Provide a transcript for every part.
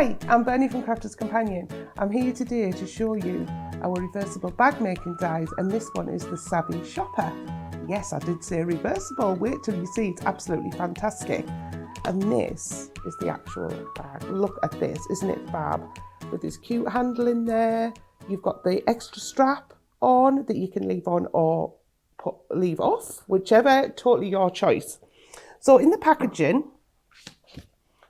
Hi, I'm Bernie from Crafter's Companion. I'm here today to show you our reversible bag making dies, and this one is the Savvy Shopper. Yes, I did say reversible. Wait till you see, it's absolutely fantastic. And this is the actual bag. Look at this, isn't it fab? With this cute handle in there. You've got the extra strap on that you can leave on or leave off, whichever, totally your choice. So in the packaging,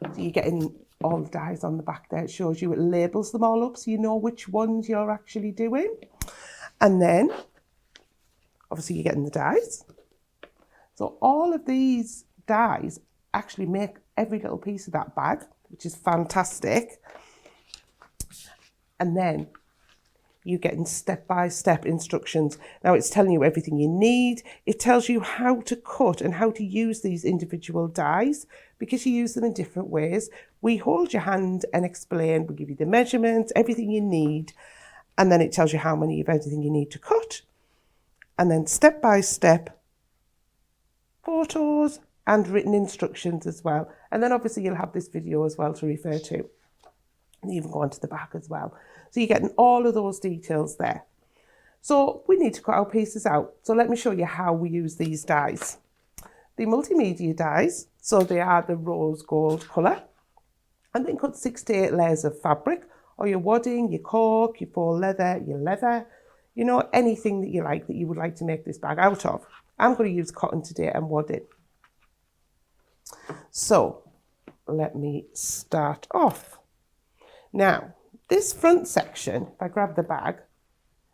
so you're getting all the dies on the back there. It shows you, it labels them all up so you know which ones you're actually doing. And then, obviously you're getting the dies. So all of these dies actually make every little piece of that bag, which is fantastic. And then you're getting step-by-step instructions. Now it's telling you everything you need. It tells you how to cut and how to use these individual dies because you use them in different ways. We hold your hand and explain, we give you the measurements, everything you need, and then it tells you how many of everything you need to cut. And then step-by-step photos and written instructions as well. And then obviously you'll have this video as well to refer to. And even go onto the back as well. So you're getting all of those details there. So we need to cut our pieces out. So let me show you how we use these dies. The multimedia dies, so they are the rose gold colour. And then cut 6 to 8 layers of fabric, or your wadding, your cork, your faux leather, your leather, you know, anything that you like that you would like to make this bag out of. I'm going to use cotton today and wadding. So let me start off. Now, this front section, if I grab the bag,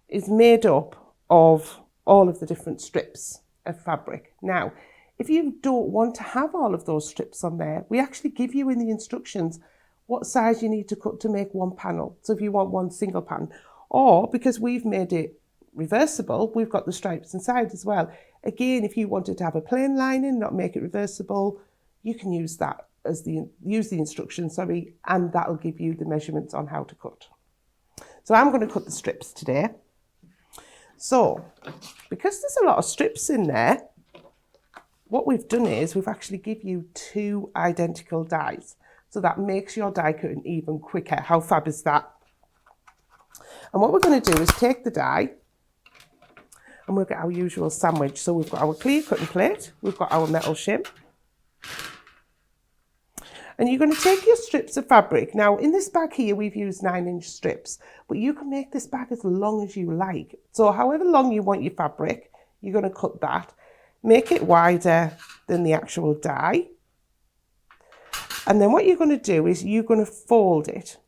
is made up of all of the different strips of fabric. Now, if you don't want to have all of those strips on there, we actually give you in the instructions what size you need to cut to make one panel. So if you want one single pattern, or because we've made it reversible, we've got the stripes inside as well. Again, if you wanted to have a plain lining, not make it reversible, you can use that. Use the instructions, and that'll give you the measurements on how to cut. So I'm going to cut the strips today. So because there's a lot of strips in there, what we've done is we've actually give you 2 identical dies. So that makes your die cutting even quicker. How fab is that? And what we're going to do is take the die and we'll get our usual sandwich. So we've got our clear cutting plate, we've got our metal shim. And you're going to take your strips of fabric. Now, in this bag here, we've used 9-inch strips, but you can make this bag as long as you like. So however long you want your fabric, you're going to cut that. Make it wider than the actual die. And then what you're going to do is you're going to fold it.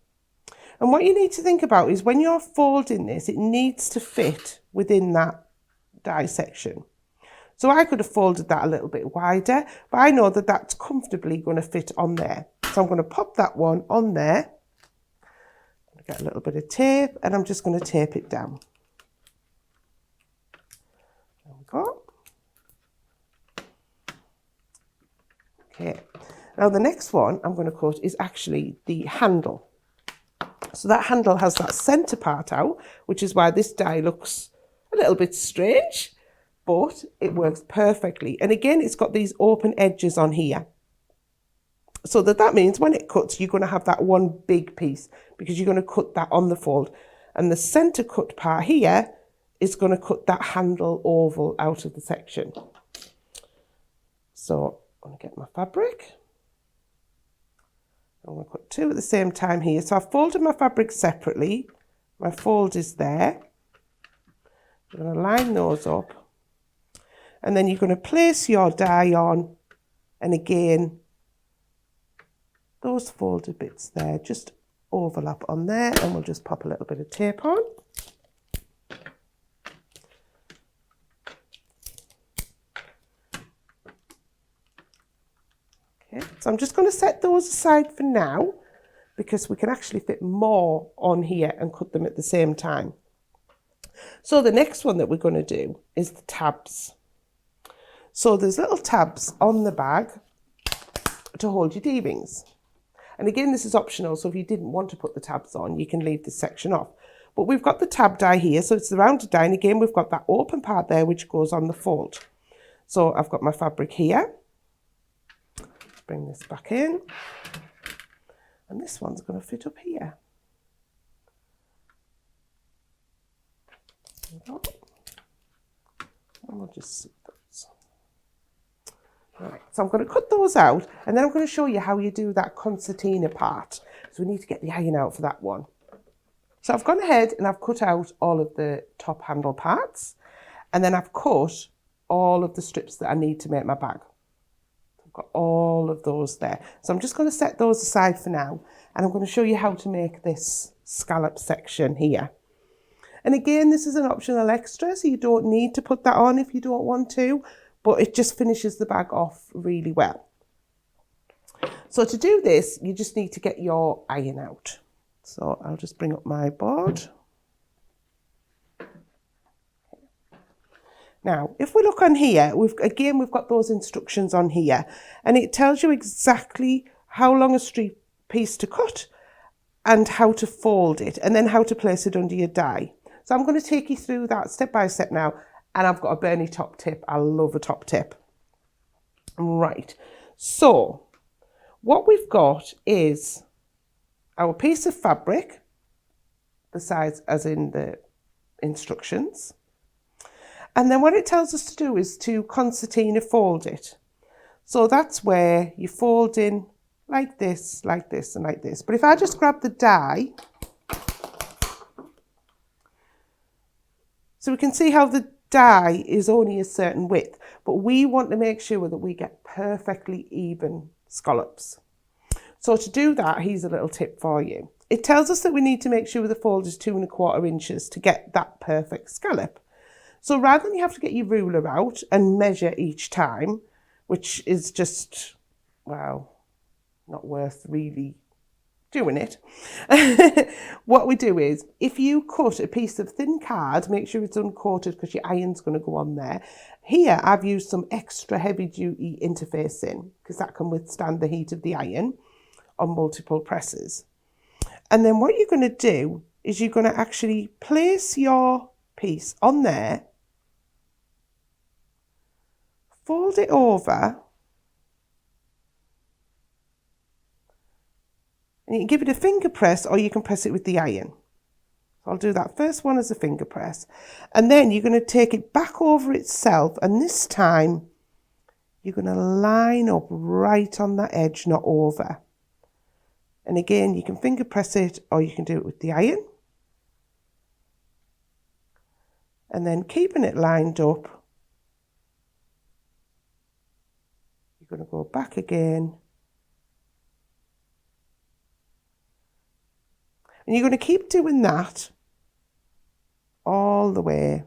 And what you need to think about is when you're folding this, it needs to fit within that die section. So I could have folded that a little bit wider, but I know that that's comfortably going to fit on there. So I'm going to pop that one on there. Get a little bit of tape and I'm just going to tape it down. There we go. Okay. Now the next one I'm going to cut is actually the handle. So that handle has that centre part out, which is why this die looks a little bit strange. But it works perfectly. And again, it's got these open edges on here. So that means when it cuts, you're going to have that one big piece because you're going to cut that on the fold. And the centre cut part here is going to cut that handle oval out of the section. So I'm going to get my fabric. I'm going to cut 2 at the same time here. So I've folded my fabric separately. My fold is there. I'm going to line those up. And then you're going to place your die on, and again, those folded bits there just overlap on there, and we'll just pop a little bit of tape on. Okay, so I'm just going to set those aside for now, because we can actually fit more on here and cut them at the same time. So the next one that we're going to do is the tabs. So there's little tabs on the bag to hold your D-rings. And again, this is optional, so if you didn't want to put the tabs on, you can leave this section off. But we've got the tab die here, so it's the rounded die, and again, we've got that open part there, which goes on the fold. So I've got my fabric here. Bring this back in. And this one's going to fit up here. There we go. And we'll just see those. Right, so I'm going to cut those out, and then I'm going to show you how you do that concertina part. So we need to get the iron out for that one. So I've gone ahead and I've cut out all of the top handle parts, and then I've cut all of the strips that I need to make my bag. I've got all of those there. So I'm just going to set those aside for now, and I'm going to show you how to make this scallop section here. And again, this is an optional extra, so you don't need to put that on if you don't want to, but it just finishes the bag off really well. So to do this, you just need to get your iron out. So I'll just bring up my board. Now, if we look on here, we've got those instructions on here, and it tells you exactly how long a strip piece to cut and how to fold it, and then how to place it under your die. So I'm going to take you through that step by step now, and I've got a Bernie top tip. I love a top tip. Right, so what we've got is our piece of fabric, the size as in the instructions. And then what it tells us to do is to concertina fold it. So that's where you fold in like this, and like this. But if I just grab the die, so we can see how the die is only a certain width, but we want to make sure that we get perfectly even scallops. So to do that, here's a little tip for you. It tells us that we need to make sure the fold is 2 1/4 inches to get that perfect scallop. So rather than you have to get your ruler out and measure each time, which is just, well, not worth really doing it, what we do is, if you cut a piece of thin card, make sure it's uncoated because your iron's going to go on there. Here I've used some extra heavy duty interfacing because that can withstand the heat of the iron on multiple presses. And then what you're going to do is you're going to actually place your piece on there, fold it over, and you can give it a finger press or you can press it with the iron. So I'll do that first one as a finger press, and then you're going to take it back over itself, and this time you're going to line up right on that edge, not over. And again, you can finger press it or you can do it with the iron. And then keeping it lined up, you're going to go back again. And you're going to keep doing that all the way.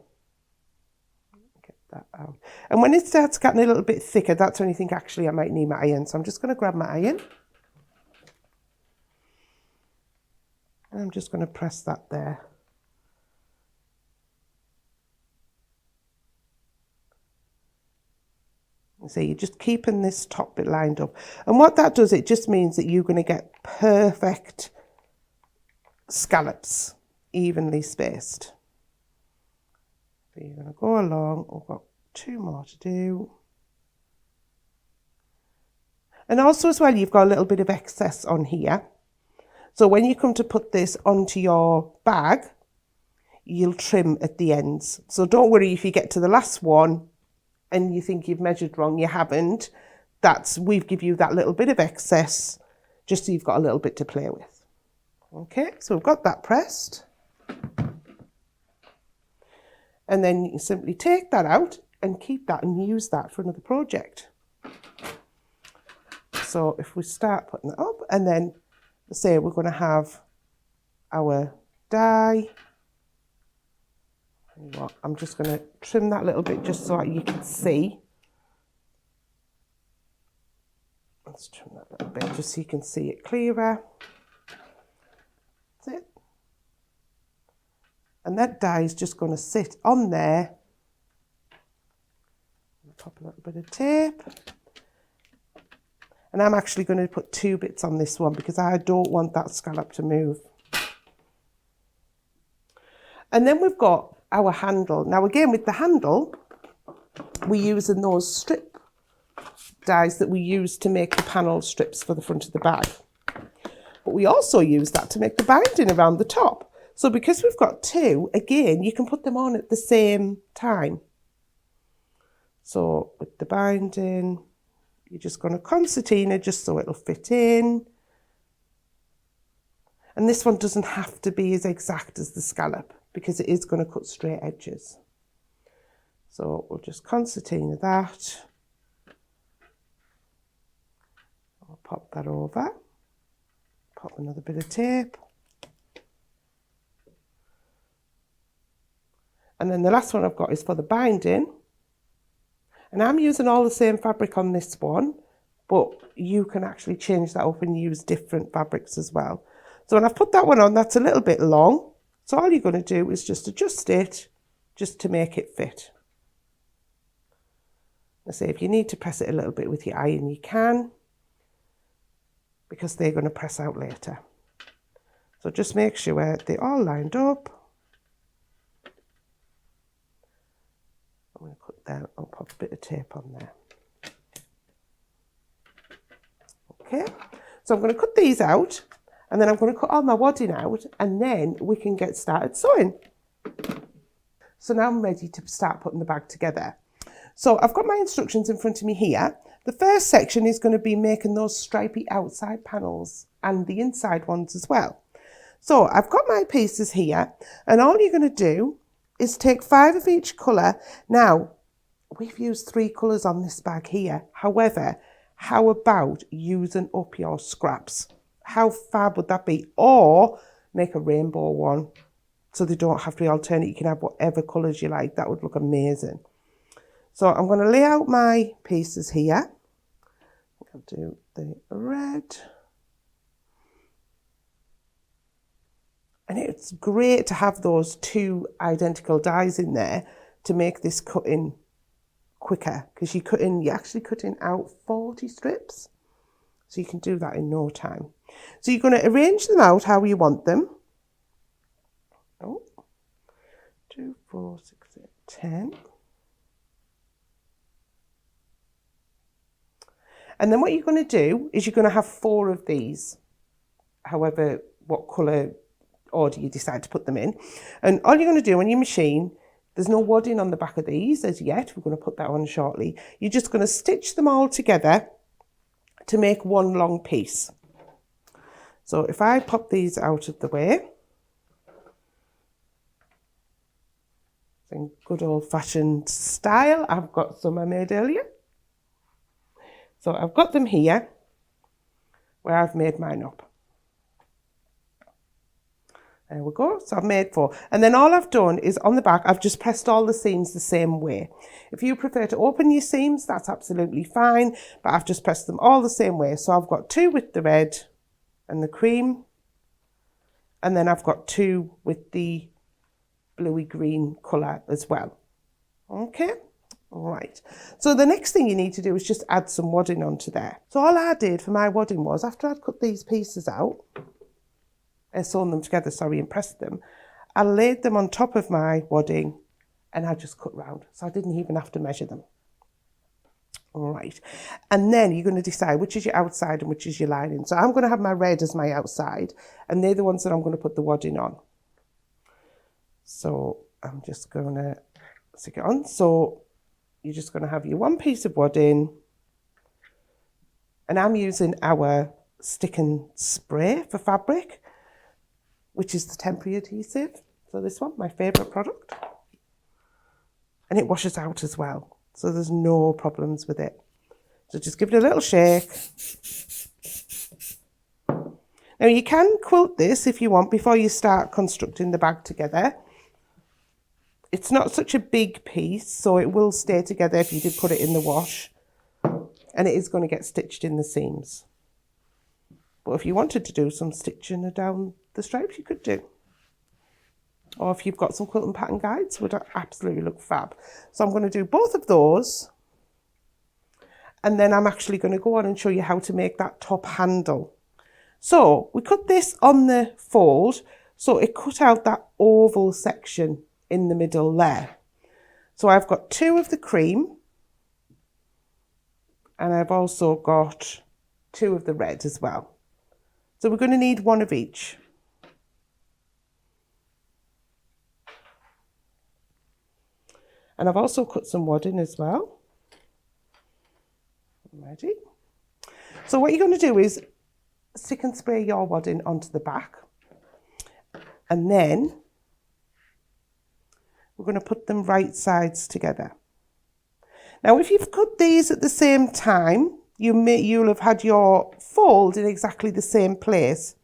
Get that out. And when it starts getting a little bit thicker, that's when you think, actually, I might need my iron. So I'm just going to grab my iron. And I'm just going to press that there. So you're just keeping this top bit lined up. And what that does, it just means that you're going to get perfect scallops, evenly spaced. So you're going to go along. We've got 2 more to do. And also as well, you've got a little bit of excess on here. So when you come to put this onto your bag, you'll trim at the ends. So don't worry if you get to the last one and you think you've measured wrong. You haven't. We've give you that little bit of excess just so you've got a little bit to play with. Okay, so we've got that pressed. And then you can simply take that out and keep that and use that for another project. So if we start putting it up, and then say we're going to have our die. I'm just going to trim that little bit just so you can see. Let's trim that little bit just so you can see it clearer. That's it. And that die is just going to sit on there. Pop a little bit of tape. And I'm actually going to put 2 bits on this one because I don't want that scallop to move. And then we've got our handle. Now again, with the handle, we're using those strip dies that we use to make the panel strips for the front of the bag. But but we also use that to make the binding around the top. So because we've got two, again, you can put them on at the same time. So with the binding, you're just going to concertina just so it'll fit in. And this one doesn't have to be as exact as the scallop because it is going to cut straight edges. So we'll just concertina that. I'll pop that over. Pop another bit of tape. And then the last one I've got is for the binding. And I'm using all the same fabric on this one, but you can actually change that up and use different fabrics as well. So when I've put that one on, that's a little bit long. So all you're going to do is just adjust it just to make it fit. I say if you need to press it a little bit with your iron, you can, because they're going to press out later. So just make sure they're all lined up. I'm going to cut that, I'll pop a bit of tape on there. Okay, so I'm going to cut these out, and then I'm going to cut all my wadding out, and then we can get started sewing. So now I'm ready to start putting the bag together. So I've got my instructions in front of me here. The first section is going to be making those stripy outside panels and the inside ones as well. So I've got my pieces here, and all you're going to do is take 5 of each colour. Now, we've used 3 colours on this bag here. However, how about using up your scraps? How fab would that be? Or make a rainbow one so they don't have to be alternate. You can have whatever colours you like. That would look amazing. So I'm going to lay out my pieces here. I'll do the red. And it's great to have those 2 identical dies in there to make this cutting quicker, because you're actually cutting out 40 strips. So you can do that in no time. So you're going to arrange them out how you want them. 2, 4, 6, 8, 10. And then what you're going to do is you're going to have 4 of these, however, what colour order you decide to put them in. And all you're going to do on your machine, there's no wadding on the back of these as yet. We're going to put that on shortly. You're just going to stitch them all together to make one long piece. So if I pop these out of the way, in good old-fashioned style, I've got some I made earlier. So I've got them here where I've made mine up. There we go. So I've made 4. And then all I've done is on the back, I've just pressed all the seams the same way. If you prefer to open your seams, that's absolutely fine. But I've just pressed them all the same way. So I've got 2 with the red and the cream. And then I've got 2 with the bluey green colour as well. Okay. All right. So the next thing you need to do is just add some wadding onto there. So all I did for my wadding was, after I'd cut these pieces out, sewn them together, and pressed them, I laid them on top of my wadding and I just cut round. So I didn't even have to measure them. All right. And then you're going to decide which is your outside and which is your lining. So I'm going to have my red as my outside, and they're the ones that I'm going to put the wadding on. So I'm just going to stick it on. So you're just going to have your one piece of wadding, and I'm using our stick and spray for fabric, which is the temporary adhesive. So this one, my favourite product. And it washes out as well. So there's no problems with it. So just give it a little shake. Now you can quilt this if you want before you start constructing the bag together. It's not such a big piece, so it will stay together if you did put it in the wash. And it is going to get stitched in the seams. But if you wanted to do some stitching down the stripes, you could do. Or if you've got some quilt and pattern guides, would absolutely look fab. So I'm going to do both of those. And then I'm actually going to go on and show you how to make that top handle. So we cut this on the fold, so it cut out that oval section in the middle there. So I've got 2 of the cream, and I've also got 2 of the red as well. So we're going to need one of each. And I've also cut some wadding as well. Ready? So what you're going to do is stick and spray your wadding onto the back. And then we're going to put them right sides together. Now, if you've cut these at the same time, you'll have had your fold in exactly the same place,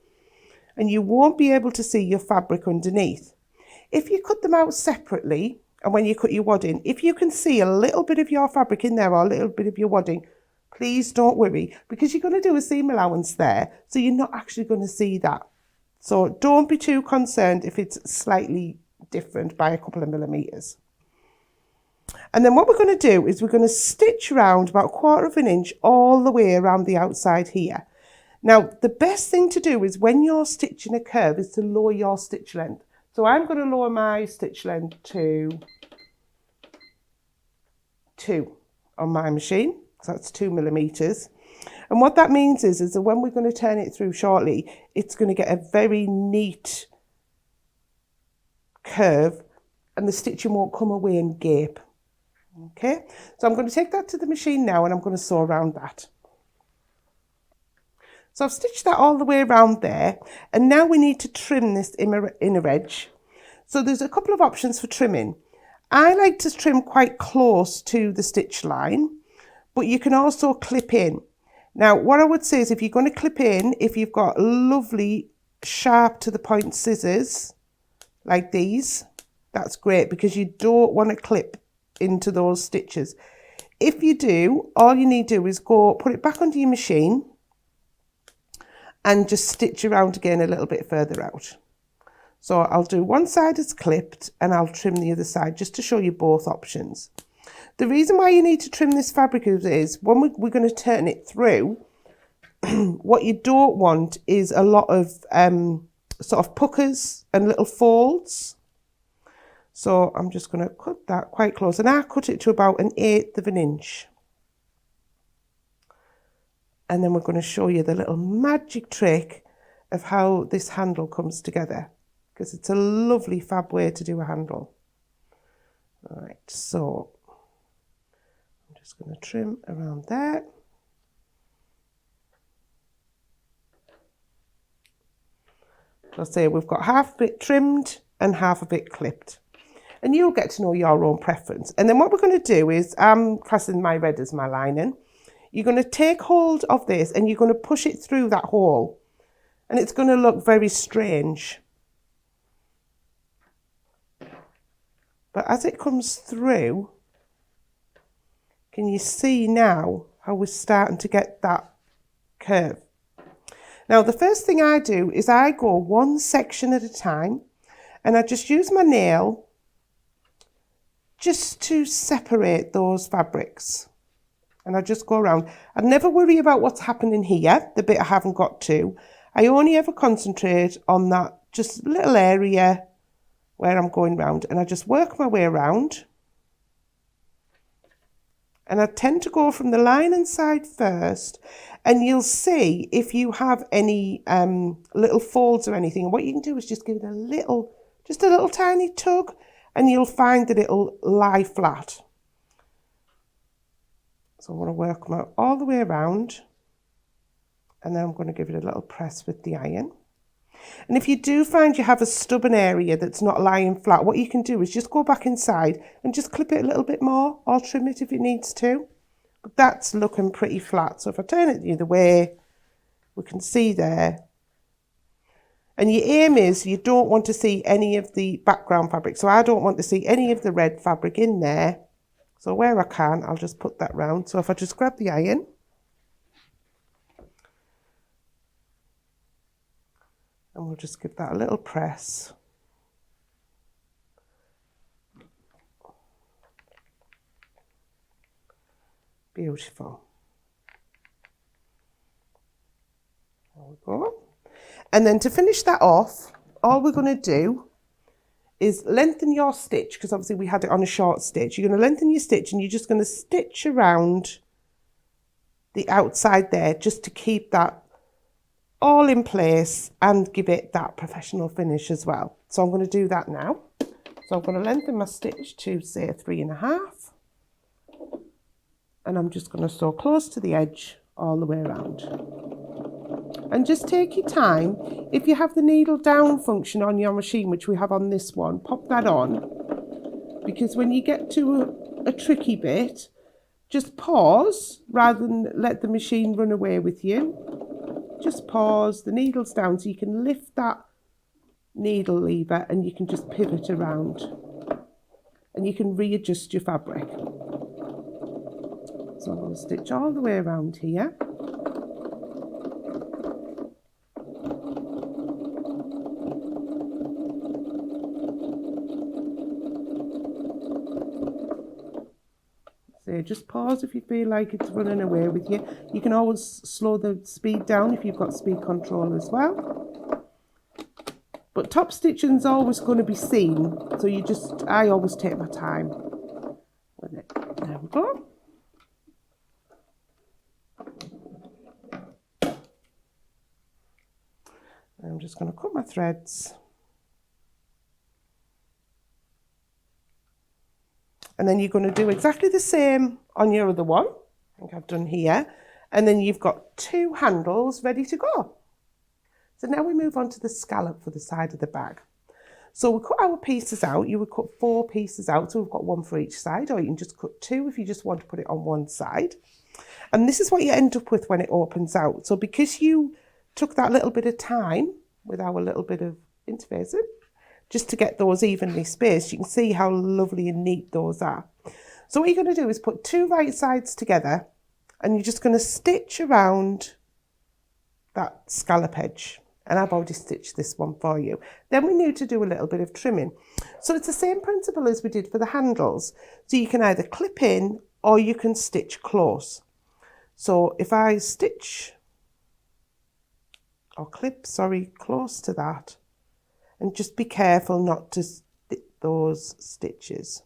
and you won't be able to see your fabric underneath. If you cut them out separately, and when you cut your wadding, if you can see a little bit of your fabric in there or a little bit of your wadding, please don't worry, because you're going to do a seam allowance there, so you're not actually going to see that. So don't be too concerned if it's slightly different by a couple of millimeters. And then what we're going to do is we're going to stitch around about 1/4 of an inch all the way around the outside here. Now, the best thing to do is when you're stitching a curve is to lower your stitch length. So I'm going to lower my stitch length to 2 on my machine. So that's 2 millimeters. And what that means is that when we're going to turn it through shortly, it's going to get a very neat curve and the stitching won't come away and gape. Okay, so I'm going to take that to the machine now and I'm going to sew around that. So I've stitched that all the way around there, and now we need to trim this inner edge. So there's a couple of options for trimming. I like to trim quite close to the stitch line, but you can also clip in. Now, what I would say is if you're going to clip in, if you've got lovely sharp to the point scissors like these, that's great, because you don't want to clip into those stitches. If you do, all you need to do is go put it back onto your machine and just stitch around again a little bit further out. So I'll do one side as clipped and I'll trim the other side just to show you both options. The reason why you need to trim this fabric is when we're going to turn it through, what you don't want is a lot of sort of puckers and little folds. So I'm just going to cut that quite close, and I cut it to about 1/8 of an inch. And then we're going to show you the little magic trick of how this handle comes together, because it's a lovely fab way to do a handle. All right, so I'm just going to trim around there. I'll say we've got half of it trimmed and half of it clipped. And you'll get to know your own preference. And then what we're going to do is, I'm classing my red as my lining. You're going to take hold of this and you're going to push it through that hole. And it's going to look very strange. But as it comes through, can you see now how we're starting to get that curve? Now, the first thing I do is I go one section at a time and I just use my nail just to separate those fabrics. And I just go around. I never worry about what's happening here, the bit I haven't got to. I only ever concentrate on that just little area where I'm going round, and I just work my way around. And I tend to go from the lining side first, and you'll see if you have any little folds or anything. And what you can do is just give it a little tiny tug, and you'll find that it'll lie flat. So I'm going to work them out all the way around, and then I'm going to give it a little press with the iron. And if you do find you have a stubborn area that's not lying flat, what you can do is just go back inside and just clip it a little bit more, or trim it if it needs to. But that's looking pretty flat. So if I turn it the other way, we can see there. And your aim is you don't want to see any of the background fabric. So I don't want to see any of the red fabric in there. So where I can, I'll just put that round. So if I just grab the iron, and we'll just give that a little press. Beautiful. There we go. And then to finish that off, all we're going to do is lengthen your stitch, because obviously we had it on a short stitch. You're going to lengthen your stitch and you're just going to stitch around the outside there just to keep that all in place and give it that professional finish as well. So I'm going to do that now. So I'm going to lengthen my stitch to say 3.5, and I'm just going to sew close to the edge all the way around. And just take your time. If you have the needle down function on your machine, which we have on this one, pop that on, because when you get to a tricky bit, just pause rather than let the machine run away with you. Just pause, the needle's down, so you can lift that needle lever and you can just pivot around and you can readjust your fabric. So I'm going to stitch all the way around here. So just pause if you feel like it's running away with you. You can always slow the speed down if you've got speed control as well. But top stitching is always going to be seen, so I always take my time with it. There we go. I'm just going to cut my threads. And then you're going to do exactly the same on your other one. I think I've done here. And then you've got 2 handles ready to go. So now we move on to the scallop for the side of the bag. So we cut our pieces out. You would cut 4 pieces out, so we've got 1 for each side, or you can just cut 2 if you just want to put it on one side. And this is what you end up with when it opens out. So because you took that little bit of time with our little bit of interfacing, just to get those evenly spaced, you can see how lovely and neat those are. So what you're going to do is put 2 right sides together, and you're just going to stitch around that scallop edge. And I've already stitched this one for you. Then we need to do a little bit of trimming. So it's the same principle as we did for the handles. So you can either clip in or you can stitch close. So if I stitch or clip, close to that, and just be careful not to stick those stitches.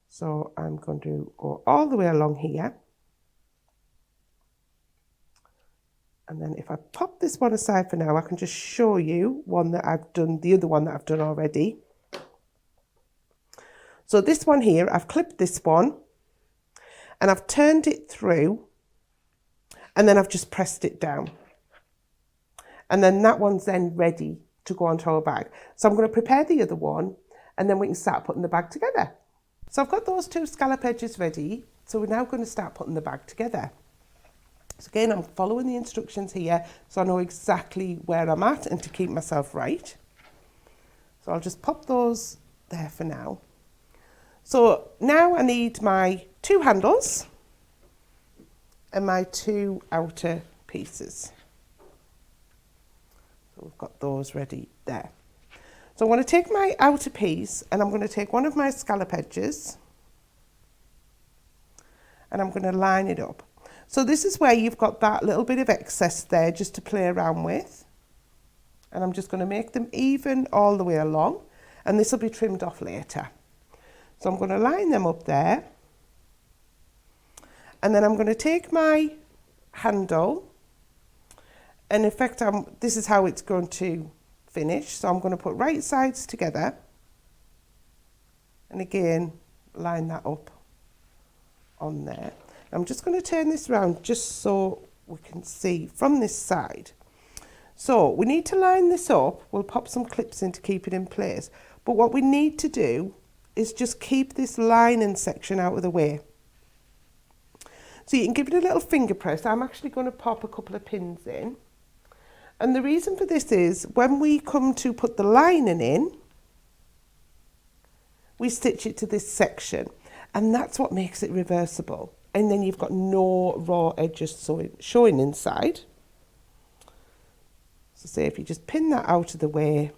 So I'm going to go all the way along here. And then if I pop this one aside for now, I can just show you the other one that I've done already. So this one here, I've clipped this one and I've turned it through, and then I've just pressed it down. And then that one's then ready to go onto our bag. So I'm going to prepare the other one, and then we can start putting the bag together. So I've got those 2 scallop edges ready. So we're now going to start putting the bag together. So again, I'm following the instructions here, so I know exactly where I'm at and to keep myself right. So I'll just pop those there for now. So now I need my 2 handles and my 2 outer pieces. So we've got those ready there. So I'm going to take my outer piece and I'm going to take one of my scallop edges and I'm going to line it up. So this is where you've got that little bit of excess there just to play around with. And I'm just going to make them even all the way along, and this will be trimmed off later. So I'm going to line them up there. And then I'm going to take my handle, and in fact this is how it's going to finish. So I'm going to put right sides together and again line that up on there. I'm just going to turn this around just so we can see from this side. So we need to line this up. We'll pop some clips in to keep it in place. But what we need to do is just keep this lining section out of the way. So you can give it a little finger press. I'm actually going to pop a couple of pins in. And the reason for this is when we come to put the lining in, we stitch it to this section. And that's what makes it reversible. And then you've got no raw edges showing inside. So say if you just pin that out of the way,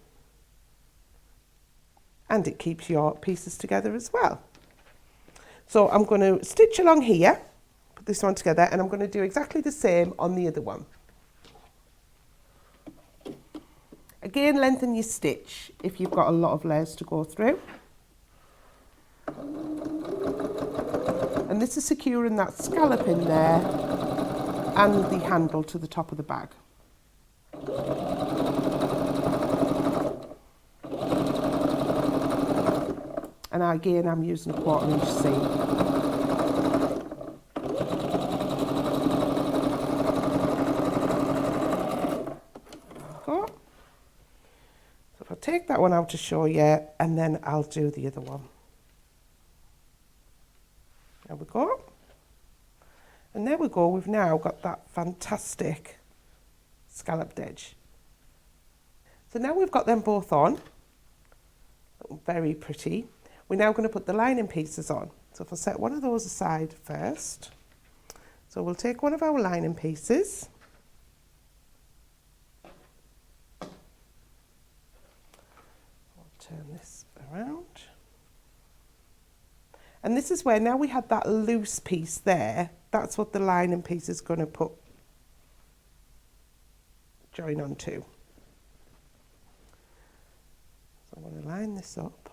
and it keeps your pieces together as well. So I'm going to stitch along here, put this one together, and I'm going to do exactly the same on the other one. Again, lengthen your stitch if you've got a lot of layers to go through. And and this is securing that scallop in there and the handle to the top of the bag. And again, I'm using a 1/4 inch seam. So if I take that one out to show you, and then I'll do the other one. There we go. And there we go, we've now got that fantastic scalloped edge. So now we've got them both on, very pretty. We're now going to put the lining pieces on. So if I set one of those aside first, so we'll take one of our lining pieces, I'll turn this around, and this is where, now we had that loose piece there, that's what the lining piece is going to join onto. So I'm going to line this up.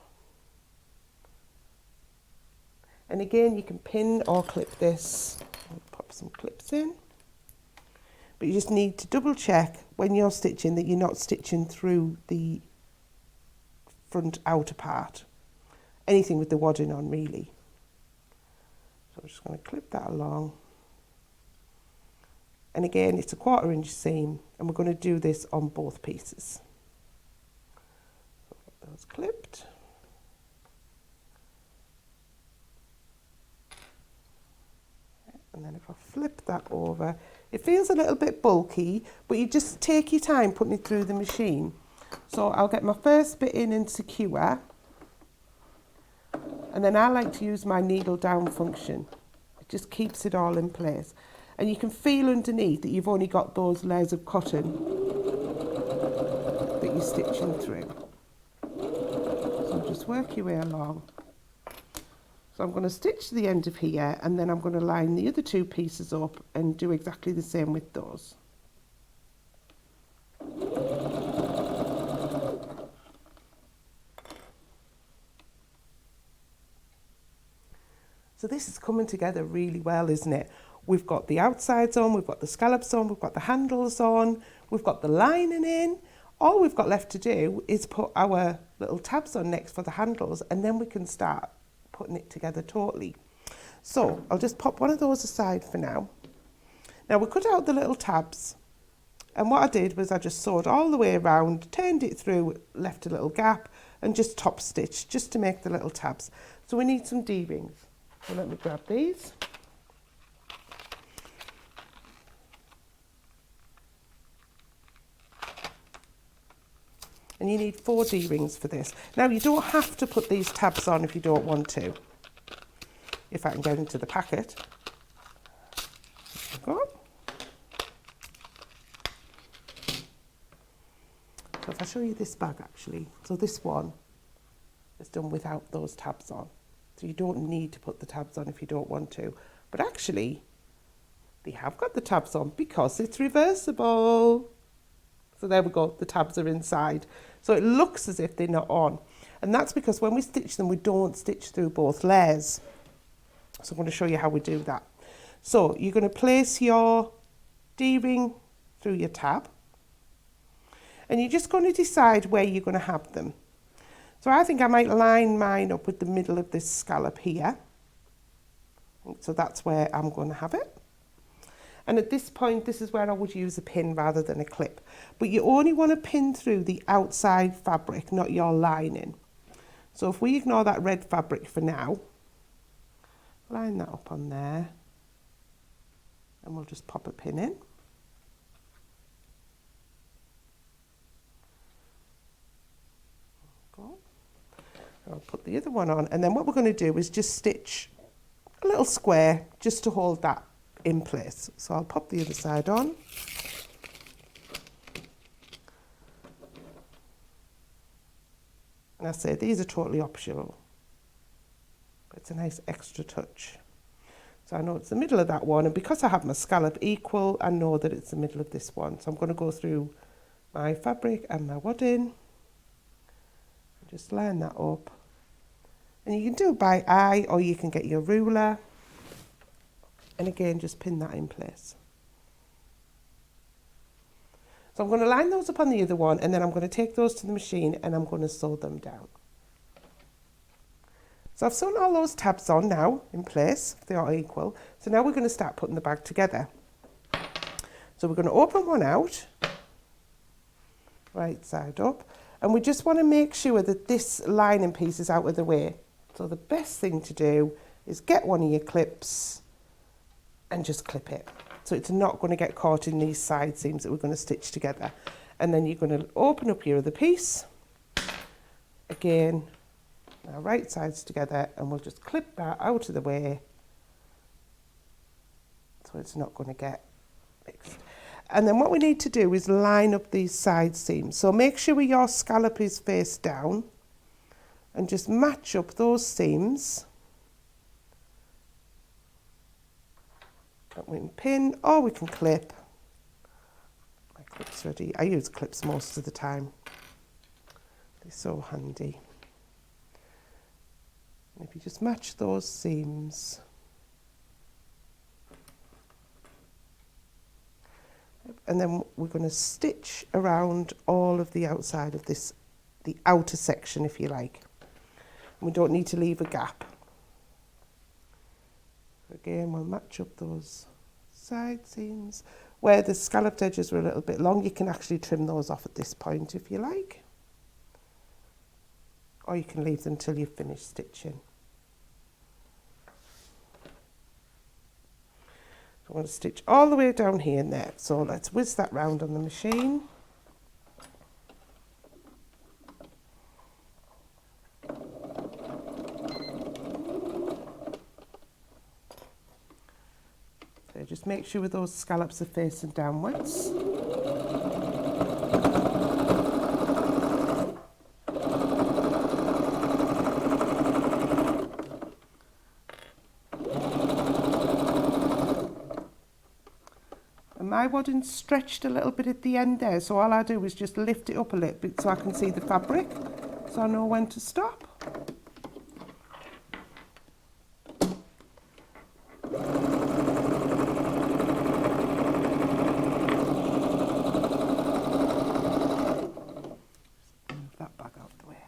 And again, you can pin or clip this. I'll pop some clips in. But you just need to double check when you're stitching that you're not stitching through the front outer part. Anything with the wadding on, really. So I'm just going to clip that along. And again, it's a 1/4 inch seam, and we're going to do this on both pieces. So I've got those clipped. And then if I flip that over, it feels a little bit bulky, but you just take your time putting it through the machine. So I'll get my first bit in and secure, and then I like to use my needle down function. It just keeps it all in place. And you can feel underneath that you've only got those layers of cotton that you're stitching through. So just work your way along. So I'm going to stitch to the end of here, and then I'm going to line the other two pieces up and do exactly the same with those. So this is coming together really well, isn't it? We've got the outsides on, we've got the scallops on, we've got the handles on, we've got the lining in. All we've got left to do is put our little tabs on next for the handles, and then we can start putting it together totally. So I'll just pop one of those aside for now. Now we cut out the little tabs, and what I did was I just sewed all the way around, turned it through, left a little gap, and just top stitched just to make the little tabs. So we need some D-rings. So let me grab these. And you need 4 D-rings for this. Now you don't have to put these tabs on if you don't want to. If I can get into the packet. There we go. So if I show you this bag actually, so this one is done without those tabs on. So you don't need to put the tabs on if you don't want to. But actually, they have got the tabs on because it's reversible. So there we go, the tabs are inside. So it looks as if they're not on. And that's because when we stitch them, we don't stitch through both layers. So I'm going to show you how we do that. So you're going to place your D-ring through your tab. And you're just going to decide where you're going to have them. So I think I might line mine up with the middle of this scallop here. So that's where I'm going to have it. And at this point, this is where I would use a pin rather than a clip. But you only want to pin through the outside fabric, not your lining. So if we ignore that red fabric for now, line that up on there, and we'll just pop a pin in. I'll put the other one on, and then what we're going to do is just stitch a little square just to hold that in place. So I'll pop the other side on. And I say these are totally optional, but it's a nice extra touch. So I know it's the middle of that one, and because I have my scallop equal, I know that it's the middle of this one. So I'm going to go through my fabric and my wadding, just line that up. And you can do it by eye, or you can get your ruler. And again, just pin that in place. So I'm going to line those up on the other one, and then I'm going to take those to the machine and I'm going to sew them down. So I've sewn all those tabs on now in place, if they are equal. So now we're going to start putting the bag together. So we're going to open one out, right side up, and we just want to make sure that this lining piece is out of the way. So the best thing to do is get one of your clips and just clip it. So it's not going to get caught in these side seams that we're going to stitch together. And then you're going to open up your other piece. Again, our right sides together, and we'll just clip that out of the way so it's not going to get mixed. And then what we need to do is line up these side seams. So make sure your scallop is face down and just match up those seams. We can pin or we can clip. My clip's ready. I use clips most of the time. They're so handy. And if you just match those seams. And then we're going to stitch around all of the outside of this, the outer section if you like. And we don't need to leave a gap. Again, we'll match up those side seams. Where the scalloped edges were a little bit long, you can actually trim those off at this point if you like. Or you can leave them till you've finished stitching. I want to stitch all the way down here and there. So let's whiz that round on the machine. So just make sure those scallops are facing downwards. My wadding stretched a little bit at the end there, so all I do is just lift it up a little bit so I can see the fabric, so I know when to stop. Move that bag out the way.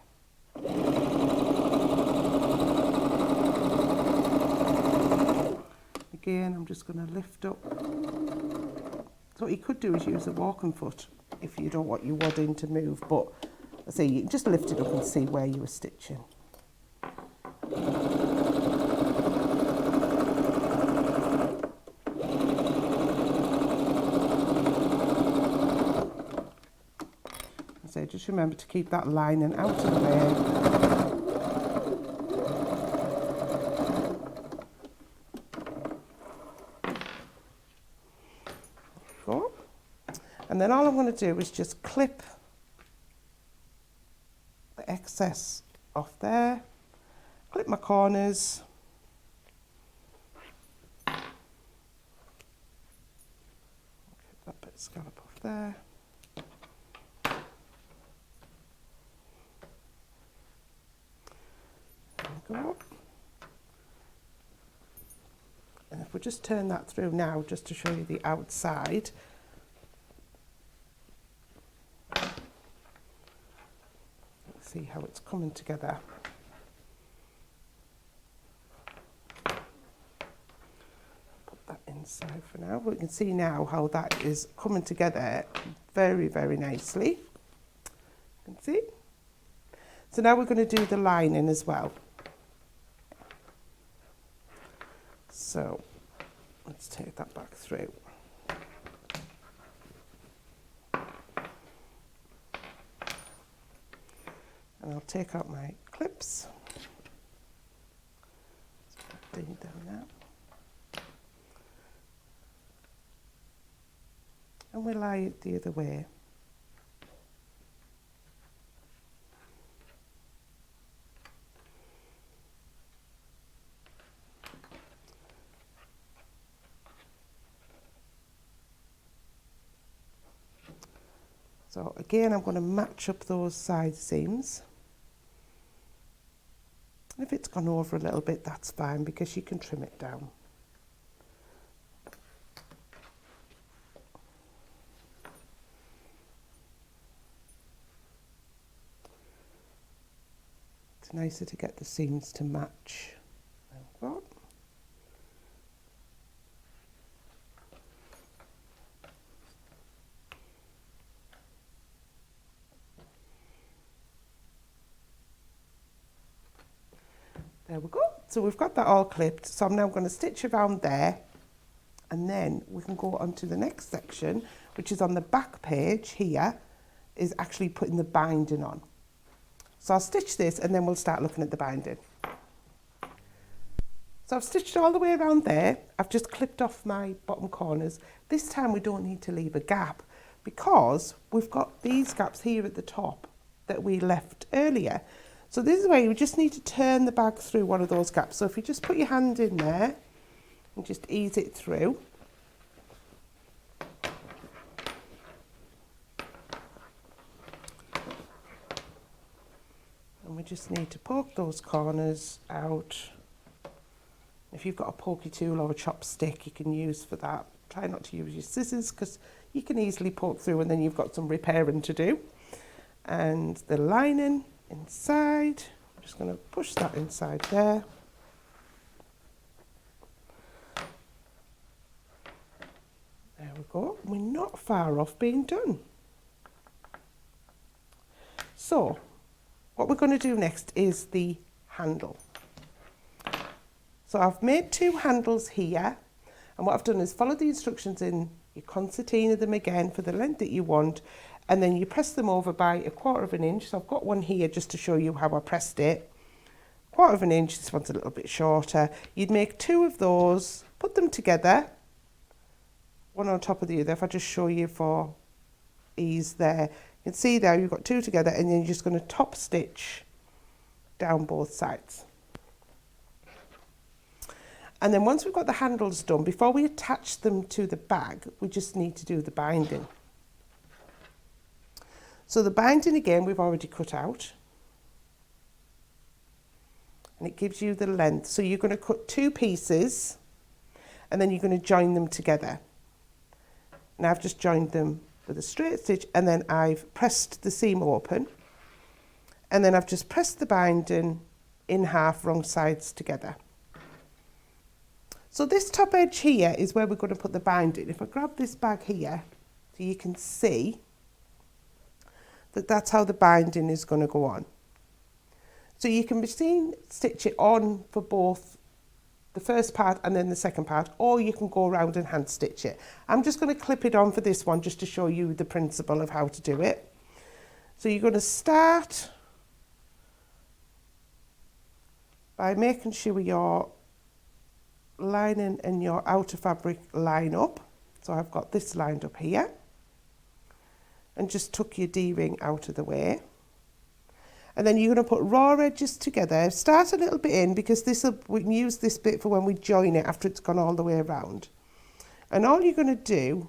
Again, I'm just going to lift up. So what you could do is use a walking foot if you don't want your wadding to move, but I say you can just lift it up and see where you were stitching. So just remember to keep that lining out of the way. And then all I'm going to do is just clip the excess off there, clip my corners, clip that bit of scallop off there. There we go. And if we just turn that through now, just to show you the outside. See how it's coming together. Put that inside for now. We can see now how that is coming together very, very nicely. You can see. So now we're going to do the lining as well. So let's take that back through. And I'll take out my clips. Down now. And we'll lie it the other way. So again, I'm going to match up those side seams. If it's gone over a little bit, that's fine because you can trim it down. It's nicer to get the seams to match. There we go. There we go. So we've got that all clipped. So I'm now going to stitch around there, and then we can go on to the next section, which is on the back page here, is actually putting the binding on. So I'll stitch this and then we'll start looking at the binding. So I've stitched all the way around there. I've just clipped off my bottom corners. This time we don't need to leave a gap because we've got these gaps here at the top that we left earlier. So this is where you just need to turn the bag through one of those gaps. So if you just put your hand in there and just ease it through. And we just need to poke those corners out. If you've got a pokey tool or a chopstick you can use for that. Try not to use your scissors because you can easily poke through and then you've got some repairing to do. And the lining inside, I'm just going to push that inside there. There we go. We're not far off being done. So what we're going to do next is the handle. So I've made 2 handles here, and what I've done is follow the instructions in, you concertina them again for the length that you want, and then you press them over by 1/4 inch. So I've got one here just to show you how I pressed it. 1/4 inch, this one's a little bit shorter. You'd make 2 of those, put them together, one on top of the other. If I just show you for ease there, you can see there you've got 2 together, and then you're just going to top stitch down both sides. And then once we've got the handles done, before we attach them to the bag, we just need to do the binding. So the binding again we've already cut out, and it gives you the length. So you're going to cut 2 pieces and then you're going to join them together. Now I've just joined them with a straight stitch, and then I've pressed the seam open, and then I've just pressed the binding in half wrong sides together. So this top edge here is where we're going to put the binding. If I grab this bag here, so you can see that that's how the binding is going to go on. So you can machine stitch it on for both the first part and then the second part, or you can go around and hand stitch it. I'm just going to clip it on for this one just to show you the principle of how to do it. So you're going to start by making sure your lining and your outer fabric line up. So I've got this lined up here, and just tuck your D-ring out of the way. And then you're going to put raw edges together. Start a little bit in because we can use this bit for when we join it after it's gone all the way around. And all you're going to do,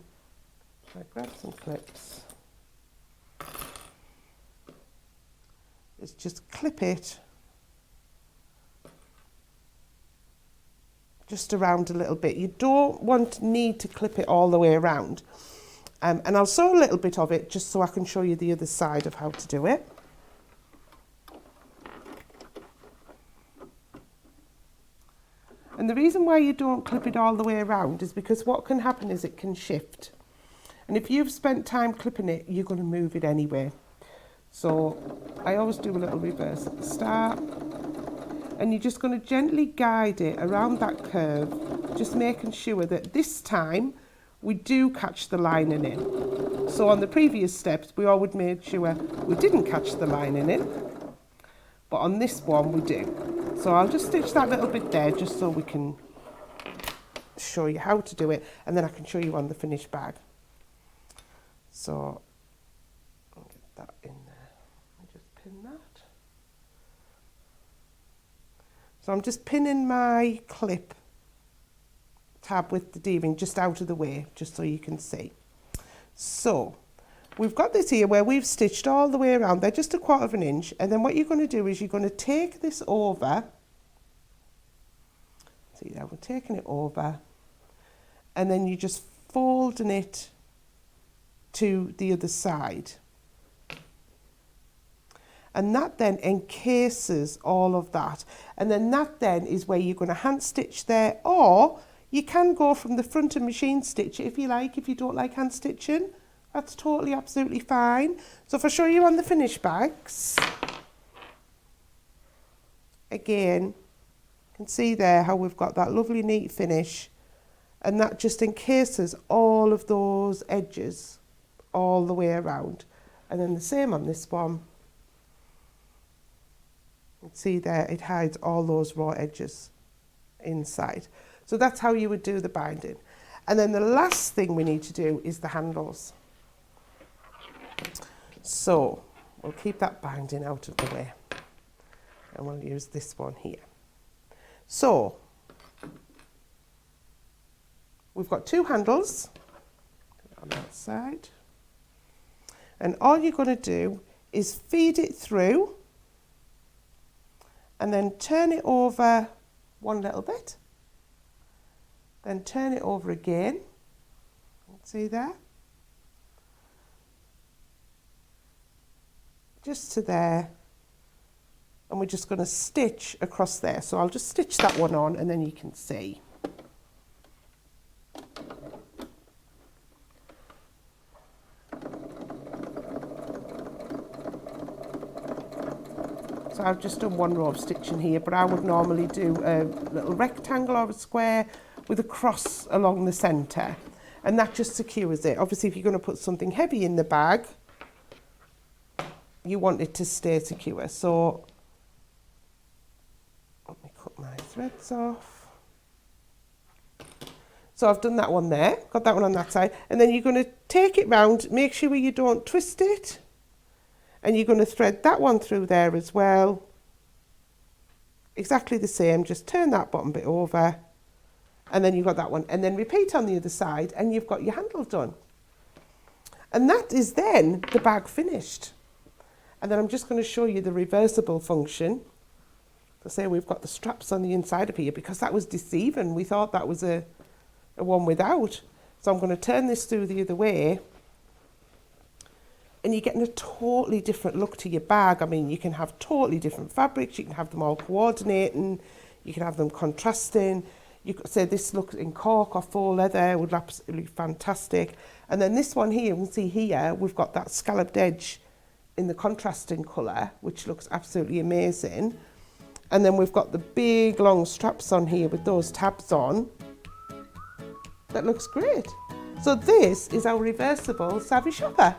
I grab some clips, is just clip it just around a little bit. You don't need to clip it all the way around. And I'll sew a little bit of it just so I can show you the other side of how to do it. And the reason why you don't clip it all the way around is because what can happen is it can shift. And if you've spent time clipping it, you're going to move it anyway. So I always do a little reverse at the start. And you're just going to gently guide it around that curve, just making sure that this time we do catch the lining in. So on the previous steps, we always made sure we didn't catch the lining in, but on this one we do. So I'll just stitch that little bit there just so we can show you how to do it, and then I can show you on the finished bag. So I'll get that in there. Let me just pin that. So I'm just pinning my clip tab with the D-ring just out of the way, just so you can see. So we've got this here where we've stitched all the way around there, just 1/4 inch, and then what you're going to do is you're going to take this over. See there, we're taking it over, and then you're just folding it to the other side. and that then encases all of that. And then that then is where you're going to hand stitch there, or you can go from the front and machine stitch it if you like. If you don't like hand stitching, that's totally absolutely fine. So if I show you on the finished bags, again, you can see there how we've got that lovely neat finish, and that just encases all of those edges all the way around. And then the same on this one. You can see there it hides all those raw edges inside. So that's how you would do the binding. And then the last thing we need to do is the handles. So we'll keep that binding out of the way, and we'll use this one here. So we've got 2 handles on that side, and all you're going to do is feed it through and then turn it over one little bit, then turn it over again. See there? Just to there, and we're just going to stitch across there. So I'll just stitch that one on, and then you can see. So I've just done 1 row of stitching here, but I would normally do a little rectangle or a square with a cross along the centre, and that just secures it. Obviously, if you're going to put something heavy in the bag, you want it to stay secure. So let me cut my threads off. So I've done that one there, got that one on that side, and then you're going to take it round, make sure you don't twist it, and you're going to thread that one through there as well. Exactly the same, just turn that bottom bit over, and then you've got that one, and then repeat on the other side, and you've got your handle done. And that is then the bag finished. And then I'm just going to show you the reversible function. So say we've got the straps on the inside of here, because that was deceiving. We thought that was a one without. So I'm going to turn this through the other way, and you're getting a totally different look to your bag. I mean, you can have totally different fabrics. You can have them all coordinating. You can have them contrasting. You could say this looks in cork or faux leather, would look absolutely fantastic. And then this one here, you can see here, we've got that scalloped edge in the contrasting colour, which looks absolutely amazing. And then we've got the big long straps on here with those tabs on. That looks great. So this is our reversible Savvy Shopper.